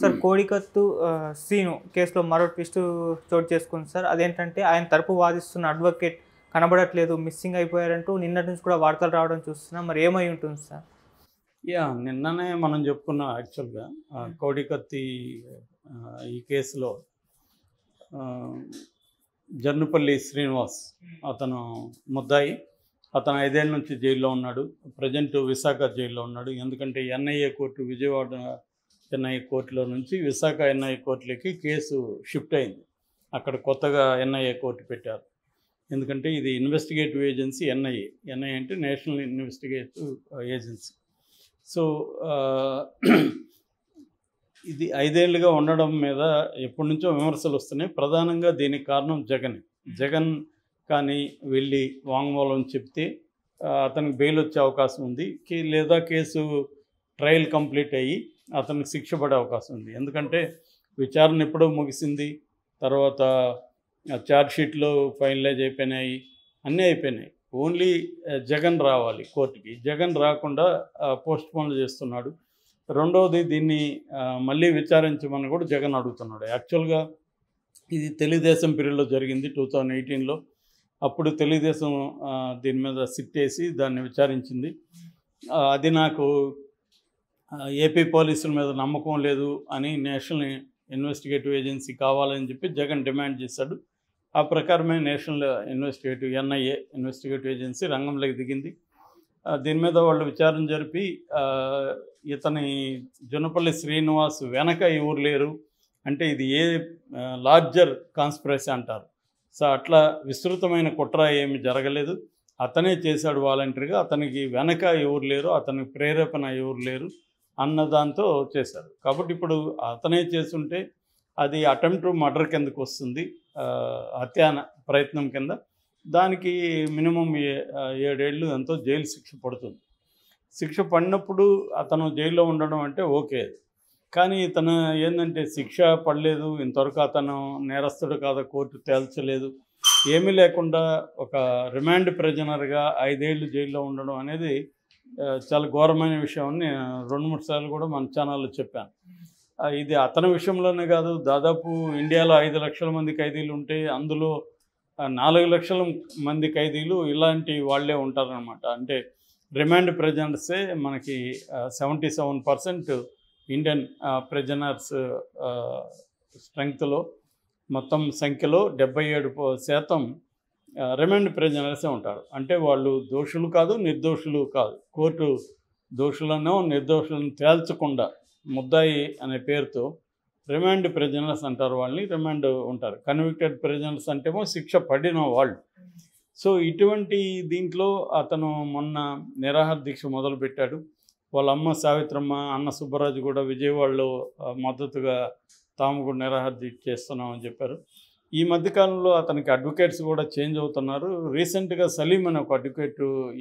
Sir కోడికత్తు scene కేసులో మరో twist చోటు చేసుకుంది సార్. అదేంటంటే ఆయన తరపు వాదిస్తున్న అడ్వకేట్ కనబడట్లేదు, మిస్సింగ్ అయిపోయారంటూ నిన్నటి నుంచి కూడా వార్తలు రావడం చూస్తున్నాం. మరి ఏమై ఉంటుంది సార్? నిన్ననే మనం చెప్పుకున్నాం యాక్చువల్గా కోడికత్తి ఈ కేసులో జర్నుపల్లి శ్రీనివాస్ అతను ముద్దాయి. అతను 5 ఏళ్ళ నుంచి జైల్లో ఉన్నాడు. ప్రజెంట్ విశాఖ జైల్లో ఉన్నాడు. ఎందుకంటే ఎన్ఐఏ కోర్టు, విజయవాడ ఎన్ఐఏ కోర్టులో నుంచి విశాఖ ఎన్ఐఏ కోర్టులకి కేసు షిఫ్ట్ అయింది. అక్కడ కొత్తగా ఎన్ఐఏ కోర్టు పెట్టారు. ఎందుకంటే ఇది ఇన్వెస్టిగేటివ్ ఏజెన్సీ ఎన్ఐఏ అంటే నేషనల్ ఇన్వెస్టిగేటివ్ ఏజెన్సీ. సో ఇది 5 ఏళ్ళుగా ఉండడం మీద ఎప్పటి నుంచో విమర్శలు వస్తున్నాయి. ప్రధానంగా దీనికి కారణం జగన్ కానీ వెళ్ళి వాంగ్మూలం చెప్తే అతనికి బెయిల్ వచ్చే అవకాశం ఉంది, లేదా కేసు ట్రయల్ కంప్లీట్ అయ్యి అతనికి శిక్ష పడే అవకాశం ఉంది. ఎందుకంటే విచారణ ఎప్పుడో ముగిసింది, తర్వాత ఛార్జ్షీట్లు ఫైనలైజ్ అయిపోయినాయి, అన్నీ అయిపోయినాయి. ఓన్లీ జగన్ రావాలి కోర్టుకి. జగన్ రాకుండా పోస్ట్పోన్ చేస్తున్నాడు. రెండవది, దీన్ని మళ్ళీ విచారించమని కూడా జగన్ అడుగుతున్నాడు. యాక్చువల్గా ఇది తెలుగుదేశం పీరియడ్లో జరిగింది 2018లో. అప్పుడు తెలుగుదేశం దీని మీద సిట్ వేసి దాన్ని విచారించింది. అది నాకు ఏపీ పోలీసుల మీద నమ్మకం లేదు అని నేషనల్ ఇన్వెస్టిగేటివ్ ఏజెన్సీ కావాలని చెప్పి జగన్ డిమాండ్ చేశాడు. ఆ ప్రకారమే నేషనల్ ఎన్ఐఏ ఇన్వెస్టిగేటివ్ ఏజెన్సీ రంగంలోకి దిగింది. దీని మీద వాళ్ళు విచారణ జరిపి ఇతని జొన్నపల్లి శ్రీనివాస్ వెనక ఎవరు లేరు అంటే ఇది లార్జర్ కాన్స్పిరసీ అంటారు. సో అట్లా విస్తృతమైన కుట్ర ఏమి జరగలేదు, అతనే చేశాడు వాలంటరీగా. అతనికి వెనక ఎవరు లేరు, అతనికి ప్రేరేపణ ఎవరు లేరు అన్న దాంతో చేశాడు. కాబట్టి ఇప్పుడు అతనే చేస్తుంటే అది అటెంప్ట్ మర్డర్ కిందకు వస్తుంది, హత్యా ప్రయత్నం కింద. దానికి మినిమం 7 ఏళ్ళు ఎంతో జైలు శిక్ష పడుతుంది. శిక్ష పడినప్పుడు అతను జైల్లో ఉండడం అంటే ఓకే. కానీ ఇతను ఏంటంటే శిక్ష పడలేదు, ఇంతవరకు అతను నేరస్తుడు కాదా కోర్టు తేల్చలేదు, ఏమీ లేకుండా ఒక రిమాండ్ ప్రిజనర్గా 5 ఏళ్ళు జైల్లో ఉండడం అనేది చాలా ఘోరమైన విషయం అని 2-3 సార్లు కూడా మన ఛానల్లో చెప్పాను. ఇది అతని విషయంలోనే కాదు, దాదాపు ఇండియాలో 5 లక్షల మంది ఖైదీలు ఉంటే అందులో 4 లక్షల మంది ఖైదీలు ఇలాంటి వాళ్ళే ఉంటారనమాట. అంటే రిమాండ్ ప్రిజనర్సే మనకి 77% ఇండియన్ ప్రిజనర్స్ స్ట్రెంగ్త్లో, మొత్తం సంఖ్యలో 77% రిమాండ్ ప్రిజనర్సే ఉంటారు. అంటే వాళ్ళు దోషులు కాదు, నిర్దోషులు కాదు. కోర్టు దోషులను నిర్దోషులను తేల్చకుండా ముద్దాయి అనే పేరుతో రిమాండ్ ప్రిజనర్స్ అంటారు. వాళ్ళని రిమాండ్ ఉంటారు. కన్విక్టెడ్ ప్రిజనర్స్ అంటేమో శిక్ష పడిన వాళ్ళు. సో ఇటువంటి దీంట్లో అతను మొన్న నిరాహార దీక్ష మొదలుపెట్టాడు. వాళ్ళ అమ్మ సావిత్రమ్మ, అన్న సుబ్బరాజు కూడా విజయవాడలో మద్దతుగా తాము కూడా నిరాహార దీక్ష చేస్తున్నామని చెప్పారు. ఈ మధ్యకాలంలో అతనికి అడ్వకేట్స్ కూడా చేంజ్ అవుతున్నారు. రీసెంట్గా సలీం అనే ఒక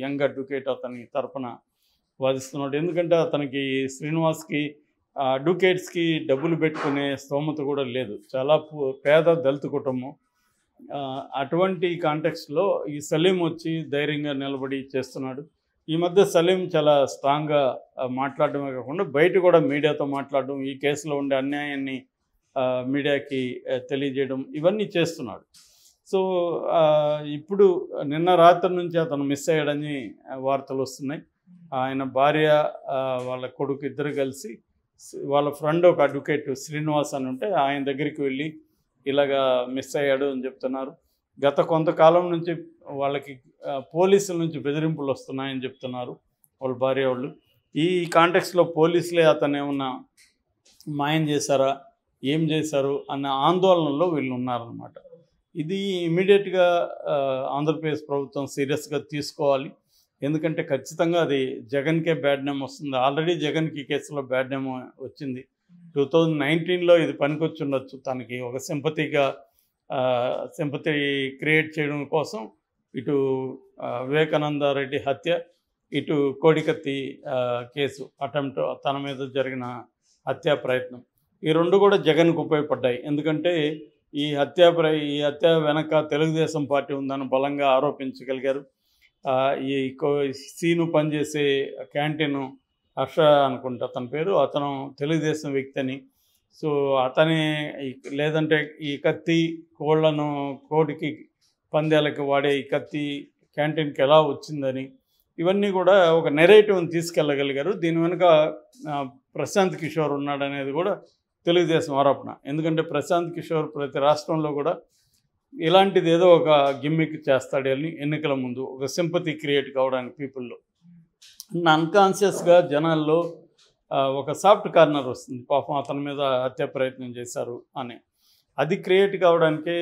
యంగ్ అడ్వకేట్ అతని తరపున వాదిస్తున్నాడు. ఎందుకంటే అతనికి శ్రీనివాస్కి అడ్వకేట్స్కి డబ్బులు పెట్టుకునే స్తోమత కూడా లేదు. చాలా పేద దళిత కుటుంబం. అటువంటి కాంటెక్స్లో ఈ సలీం వచ్చి ధైర్యంగా నిలబడి చేస్తున్నాడు. ఈ మధ్య సలీం చాలా స్ట్రాంగ్గా మాట్లాడడమే కాకుండా బయట కూడా మీడియాతో మాట్లాడడం, ఈ కేసులో ఉండే అన్యాయాన్ని మీడియాకి తెలియజేయడం, ఇవన్నీ చేస్తున్నాడు. సో ఇప్పుడు నిన్న రాత్రి నుంచి అతను మిస్ అయ్యాడని వార్తలు వస్తున్నాయి. ఆయన భార్య, వాళ్ళ కొడుకు ఇద్దరు కలిసి వాళ్ళ ఫ్రెండ్ ఒక అడ్వకేట్ శ్రీనివాస్ అని ఉంటే ఆయన దగ్గరికి వెళ్ళి ఇలాగా మిస్ అయ్యాడు అని చెప్తున్నారు. గత కొంతకాలం నుంచి వాళ్ళకి పోలీసుల నుంచి బెదిరింపులు వస్తున్నాయని చెప్తున్నారు వాళ్ళ భార్య వాళ్ళు. ఈ కాంటెక్స్లో పోలీసులే అతను ఏమన్నా మాయం చేశారా, ఏం చేశారు అన్న ఆందోళనలో వీళ్ళు ఉన్నారన్నమాట. ఇది ఇమీడియట్గా ఆంధ్రప్రదేశ్ ప్రభుత్వం సీరియస్గా తీసుకోవాలి. ఎందుకంటే ఖచ్చితంగా అది జగన్కే బ్యాడ్ నేమ్ వస్తుంది. ఆల్రెడీ జగన్కి ఈ కేసులో బ్యాడ్ నేమ్ వచ్చింది. 2019లో ఇది పనికొచ్చి ఉండొచ్చు. తనకి ఒక సింపతి క్రియేట్ చేయడం కోసం ఇటు వివేకానంద రెడ్డి హత్య, ఇటు కోడికత్తి కేసు అటెంప్ట్, తన మీద జరిగిన హత్యా ప్రయత్నం, ఈ రెండు కూడా జగన్కు ఉపయోగపడ్డాయి. ఎందుకంటే ఈ హత్య వెనక తెలుగుదేశం పార్టీ ఉందని బలంగా ఆరోపించగలిగారు. ఈ సీను పనిచేసే క్యాంటీన్ హర్ష అనుకుంటా అతని పేరు, అతను తెలుగుదేశం వ్యక్తి అని. సో అతని లేదంటే ఈ కత్తి కోళ్లను కోడికి పందాలకి వాడే ఈ కత్తి క్యాంటీన్కి ఎలా వచ్చిందని ఇవన్నీ కూడా ఒక నెరేటివ్ని తీసుకెళ్ళగలిగారు. దీని వెనుక ప్రశాంత్ కిషోర్ ఉన్నాడనేది కూడా తెలుగుదేశం ఆరోపణ. ఎందుకంటే ప్రశాంత్ కిషోర్ ప్రతి రాష్ట్రంలో కూడా ఇలాంటిది ఏదో ఒక గిమ్మిక్ చేస్తాడు ఎన్నికల ముందు, ఒక సింపతి క్రియేట్ కావడానికి పీపుల్లో. అన్కాన్షియస్గా జనాల్లో ఒక సాఫ్ట్ కార్నర్ వస్తుంది, పాపం అతని మీద హత్య ప్రయత్నం చేశారు అని. అది క్రియేట్ కావడానికే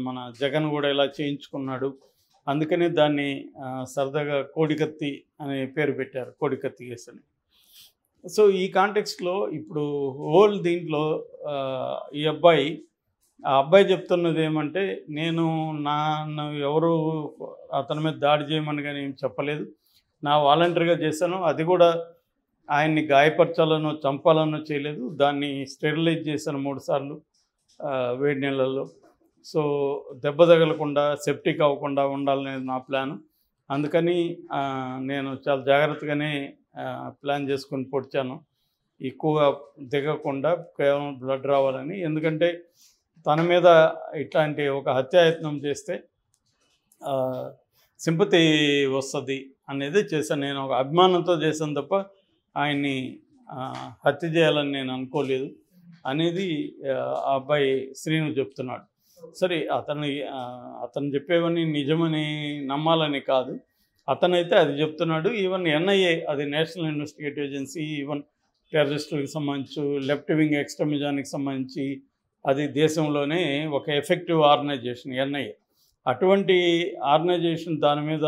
మన జగన్ కూడా ఇలా చేయించుకున్నాడు. అందుకని దాన్ని సరదాగా కోడికత్తి అనే పేరు పెట్టారు, కోడికత్తి కేసు అని. సో ఈ కాంటెక్స్ట్లో ఇప్పుడు హోల్ దీంట్లో ఈ అబ్బాయి చెప్తున్నది ఏమంటే, నేను ఎవరు అతని మీద దాడి చేయమని కానీ ఏం చెప్పలేదు, నా వాలంటరీగా చేశాను. అది కూడా ఆయన్ని గాయపరచాలనో చంపాలనో చేయలేదు. దాన్ని స్టెరిలైజ్ చేశాను 3 సార్లు వేడి నీళ్ళల్లో. సో దెబ్బ తగలకుండా సెప్టిక్ అవ్వకుండా ఉండాలనేది నా ప్లాను. అందుకని నేను చాలా జాగ్రత్తగానే ప్లాన్ చేసుకొని పొడిచాను, ఎక్కువగా దిగకుండా కేవలం బ్లడ్ రావాలని. ఎందుకంటే తన మీద ఇట్లాంటి ఒక హత్యాయత్నం చేస్తే సింపతి వస్తుంది అనేది చేశాను. నేను ఒక అభిమానంతో చేశాను తప్ప ఆయన్ని హత్య చేయాలని నేను అనుకోలేదు అనేది ఆ అబ్బాయి శ్రీను చెప్తున్నాడు. సరే, అతను చెప్పేవన్నీ నిజమని నమ్మాలని కాదు, అతనైతే అది చెప్తున్నాడు. ఈవెన్ ఎన్ఐఏ, అది నేషనల్ ఇన్వెస్టిగేటివ్ ఏజెన్సీ, ఈవెన్ టెర్రరిస్టులకు సంబంధించి లెఫ్ట్ వింగ్ ఎక్స్ట్రీమిజానికి సంబంధించి అది దేశంలోనే ఒక ఎఫెక్టివ్ ఆర్గనైజేషన్ ఎన్ఐఏ. అటువంటి ఆర్గనైజేషన్ దాని మీద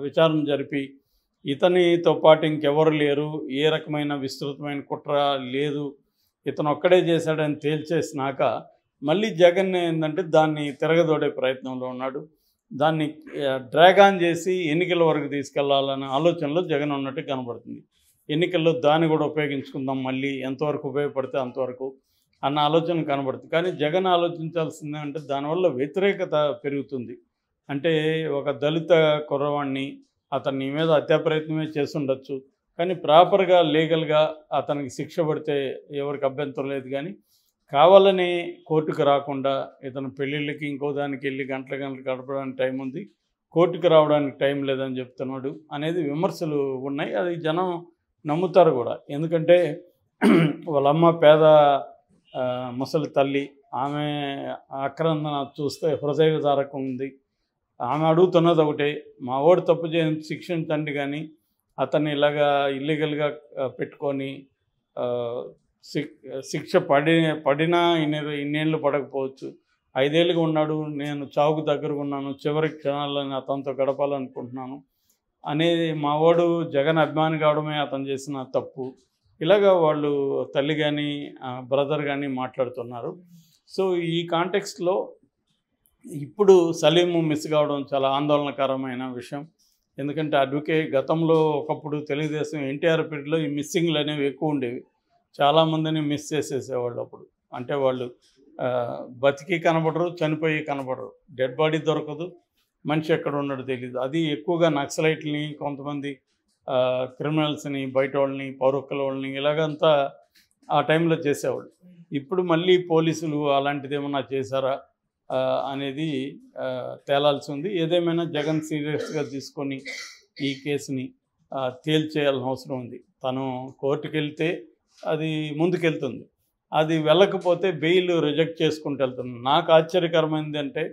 విచారణ జరిపి ఇతనితో పాటు ఇంకెవరు లేరు, ఏ రకమైన విస్తృతమైన కుట్ర లేదు, ఇతను ఒక్కడే చేశాడని తేల్చేసినాక మళ్ళీ జగన్ ఏంటంటే దాన్ని తిరగదోడే ప్రయత్నంలో ఉన్నాడు. దాన్ని డ్రాగ్ ఆన్ చేసి ఎన్నికల వరకు తీసుకెళ్లాలనే ఆలోచనలో జగన్ ఉన్నట్టు కనబడుతుంది. ఎన్నికల్లో దాన్ని కూడా ఉపయోగించుకుందాం, మళ్ళీ ఎంతవరకు ఉపయోగపడితే అంతవరకు అన్న ఆలోచన కనబడుతుంది. కానీ జగన్ ఆలోచించాల్సిందే అంటే దానివల్ల వ్యతిరేకత పెరుగుతుంది. అంటే ఒక దళిత కుర్రవాణ్ణి అతన్ని మీద హత్యా ప్రయత్నమే చేసి ఉండొచ్చు, కానీ ప్రాపర్గా లీగల్గా అతనికి శిక్ష పడితే ఎవరికి అభ్యంతరం లేదు. కానీ కావాలని కోర్టుకు రాకుండా ఇతను పెళ్ళిళ్ళకి ఇంకో దానికి వెళ్ళి గంటలు గడపడానికి టైం ఉంది, కోర్టుకు రావడానికి టైం లేదని చెప్తున్నాడు అనేది విమర్శలు ఉన్నాయి. అది జనం నమ్ముతారు కూడా. ఎందుకంటే వాళ్ళమ్మ పేద ముసలి తల్లి, ఆమె ఆక్రందన చూస్తే హృదయ విదారకం ఉంది. ఆమె అడుగుతున్నది ఒకటే, మా వాడు తప్పు చేయని శిక్షించండి, కానీ అతన్ని ఇలాగా ఇల్లీగల్గా పెట్టుకొని శిక్ష పడినా ఇన్నేళ్ళు పడకపోవచ్చు, 5 ఏళ్ళుగా ఉన్నాడు, నేను చావుకు దగ్గరగా ఉన్నాను, చివరి క్షణాలని అతనితో గడపాలనుకుంటున్నాను అనేది. మా వాడు జగన్ అభిమాని కావడమే అతను చేసిన తప్పు, ఇలాగా వాళ్ళు తల్లి కానీ బ్రదర్ కానీ మాట్లాడుతున్నారు. సో ఈ కాంటెక్స్ట్లో ఇప్పుడు సలీము మిస్ కావడం చాలా ఆందోళనకరమైన విషయం. ఎందుకంటే గతంలో ఒకప్పుడు తెలుగుదేశం ఎన్టీఆర్ పీరియడ్లో ఈ మిస్సింగ్లు అనేవి ఎక్కువ ఉండేవి. చాలామందిని మిస్ చేసేసేవాళ్ళు అప్పుడు. అంటే వాళ్ళు బతికి కనబడరు, చనిపోయి కనబడరు, డెడ్ బాడీ దొరకదు, మనిషి ఎక్కడ ఉన్నాడో తెలియదు. అది ఎక్కువగా నక్సలైట్లని, కొంతమంది క్రిమినల్స్ని, బయట వాళ్ళని, పౌరకుల వాళ్ళని ఇలాగంతా ఆ టైంలో చేసేవాళ్ళు. ఇప్పుడు మళ్ళీ పోలీసులు అలాంటిది ఏమన్నా చేశారా అనేది తేలాల్సి ఉంది. ఏదేమైనా జగన్ సీరియస్గా తీసుకొని ఈ కేసుని తేల్చేయాల్సిన అవసరం ఉంది. తను కోర్టుకు వెళ్తే అది ముందుకెళ్తుంది, అది వెళ్ళకపోతే బెయిల్ రిజెక్ట్ చేసుకుంటూ వెళ్తుంది. నాకు ఆశ్చర్యకరమైనది అంటే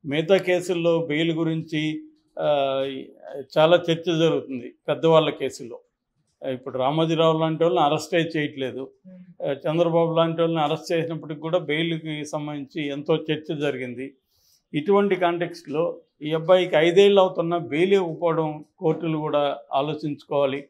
మిగతా కేసుల్లో బెయిల్ గురించి చాలా చర్చ జరుగుతుంది పెద్దవాళ్ళ కేసుల్లో. ఇప్పుడు రామోజీరావు లాంటి వాళ్ళని అరెస్టే చేయట్లేదు, చంద్రబాబు లాంటి వాళ్ళని అరెస్ట్ చేసినప్పటికి కూడా బెయిల్కి సంబంధించి ఎంతో చర్చ జరిగింది. ఇటువంటి కాంటెక్స్ట్లో ఈ అబ్బాయికి 5 ఏళ్ళు అవుతున్న బెయిల్ ఇవ్వకపోవడం కోర్టులు కూడా ఆలోచించుకోవాలి.